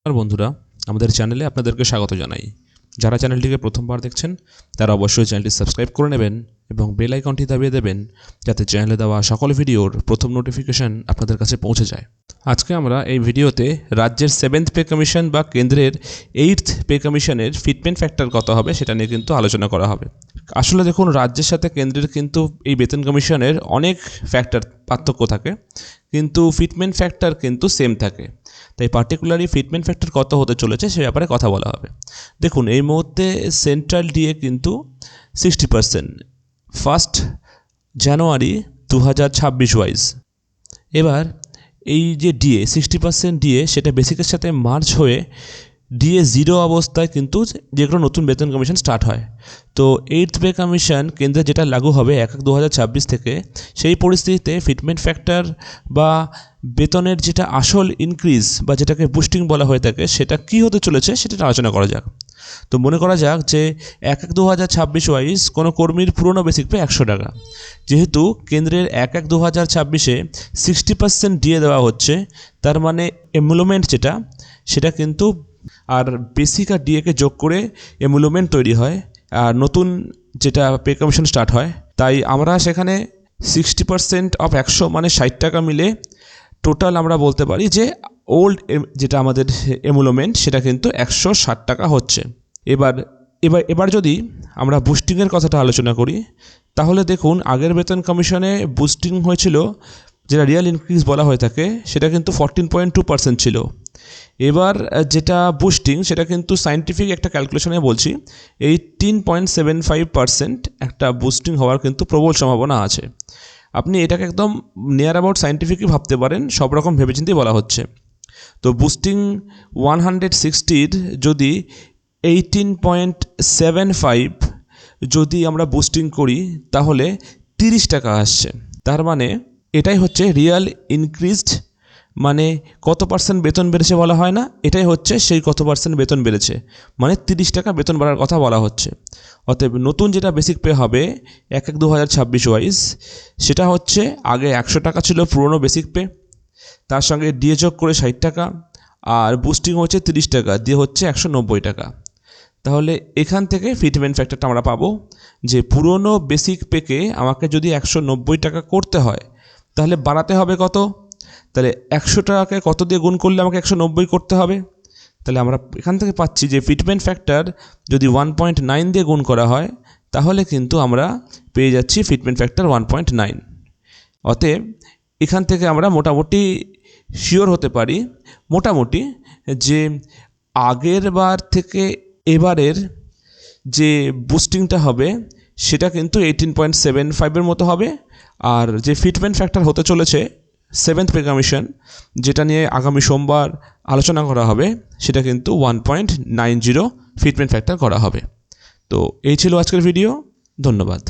আর বন্ধুরা, আমাদের চ্যানেলে আপনাদেরকে স্বাগত জানাই। যারা চ্যানেলটিকে প্রথমবার দেখছেন তারা অবশ্যই চ্যানেলটি সাবস্ক্রাইব করে নেবেন এবং বেল আইকনটি দাবিয়ে দেবেন, যাতে চ্যানেলে দেওয়া সকল ভিডিওর প্রথম নোটিফিকেশন আপনাদের কাছে পৌঁছে যায়। আজকে আমরা এই ভিডিওতে রাজ্যের 7th পে কমিশন বা কেন্দ্রের 8th পে কমিশনের ফিটমেন্ট ফ্যাক্টর কত হবে সেটা নিয়ে কিন্তু আলোচনা করা হবে। আসলে দেখুন, রাজ্যের সাথে কেন্দ্রের কিন্তু এই বেতন কমিশনের অনেক ফ্যাক্টর পার্থক্য থাকে, কিন্তু ফিটমেন্ট ফ্যাক্টর কিন্তু সেম থাকে। তাই পার্টিকুলারলি ফিটমেন্ট ফ্যাক্টর কত হতে চলেছে সে ব্যাপারে কথা বলা হবে। দেখুন, এই মুহূর্তে সেন্ট্রাল ডিএ কিন্তু 60%, 1 জানুয়ারি 2026 ওয়াইজ। এবার এই যে ডিএ 60% ডিএ, সেটা বেসিকের সাথে মার্চ হয়ে ডিএ 0 অবস্থায় কিন্তু যে কোনো নতুন বেতন কমিশন স্টার্ট হয়। তো 8th পে কমিশন কেন্দ্রে যেটা লাগু হবে 1/1/2026 থেকে, সেই পরিস্থিতিতে ফিটমেন্ট ফ্যাক্টর বা বেতনের যেটা আসল ইনক্রিজ বা যেটাকে বুস্টিং বলা হয়ে থাকে সেটা কী হতে চলেছে সেটা আলোচনা করা যাক। তো মনে করা যাক যে 1/1/2026 ওয়াইজ কোনো কর্মীর পুরনো বেসিক পে 100 টাকা। যেহেতু কেন্দ্রের 1/1/2026-এ 60% ডিএ দেওয়া হচ্ছে, তার মানে এমুলমেন্ট যেটা সেটা কিন্তু আর বেসিক আর ডিএকে যোগ করে এমুলমেন্ট তৈরি হয়, আর নতুন যেটা পে কমিশন স্টার্ট হয়। তাই আমরা সেখানে 60% অফ 100 মানে 60 টাকা মিলে টোটাল আমরা বলতে পারি যে ওল্ড যেটা আমাদের এমুলমেন্ট সেটা কিন্তু 160 টাকা হচ্ছে। এবার যদি আমরা বুস্টিংয়ের কথাটা আলোচনা করি, তাহলে দেখুন, আগের বেতন কমিশনে বুস্টিং হয়েছিল, যেটা রিয়েল ইনক্রিজ বলা হয়ে থাকে, সেটা কিন্তু 14.2% ছিল। এবার যেটা বুস্টিং সেটা কিন্তু সায়েন্টিফিক একটা ক্যালকুলেশনে বলছি 18.75% একটা বুস্টিং হওয়ার কিন্তু প্রবল সম্ভাবনা আছে। আপনি এটাকে একদম নিয়ার অ্যাবাউট সায়েন্টিফিকই ভাবতে পারেন, সব রকম ভেবেচিন্তেই বলা হচ্ছে। তো বুস্টিং 160-র যদি 18.75 যদি আমরা বুস্টিং করি তাহলে 30 টাকা আসছে। তার মানে এটাই হচ্ছে রিয়াল ইনক্রিজড, মানে কত পার্সেন্ট বেতন বেড়েছে বলা হয় না, এটাই হচ্ছে সেই কত পার্সেন্ট বেতন বেড়েছে, মানে 30 টাকা বেতন বাড়ার কথা বলা হচ্ছে। অতএব নতুন যেটা বেসিক পে হবে 1/1/2026 ওয়াইজ, সেটা হচ্ছে আগে 100 টাকা ছিল পুরনো বেসিক পে, তার সঙ্গে ডিএ যোগ করে 60 টাকা, আর বুস্টিং হচ্ছে 30 টাকা, দিয়ে হচ্ছে 190 টাকা। তাহলে এখান থেকে ফিটমেন্ট ফ্যাক্টরটা আমরা পাবো যে পুরনো বেসিক পেকে আমাকে যদি 190 টাকা করতে হয়, তাহলে বাড়াতে হবে কত? তাহলে 100 টাকাকে কত দিয়ে গুণ করলে আমাকে 190 করতে হবে? তাহলে আমরা এখান থেকে পাচ্ছি যে ফিটমেন্ট ফ্যাক্টর যদি 1.9 দিয়ে গুণ করা হয়, তাহলে কিন্তু আমরা পেয়ে যাচ্ছি ফিটমেন্ট ফ্যাক্টর 1.9। অতএব এখান থেকে আমরা মোটামুটি শিওর হতে পারি যে আগের বার থেকে এবারের যে বুস্টিংটা হবে সেটা কিন্তু 18.75-এর মতো হবে। আর যে ফিটমেন্ট ফ্যাক্টর হতে চলেছে 7th পে কমিশন, যেটা নিয়ে আগামী সোমবার আলোচনা করা হবে, সেটা কিন্তু 1.90 ফিটমেন্ট ফ্যাক্টর করা হবে। তো এই ছিল আজকের ভিডিও। ধন্যবাদ।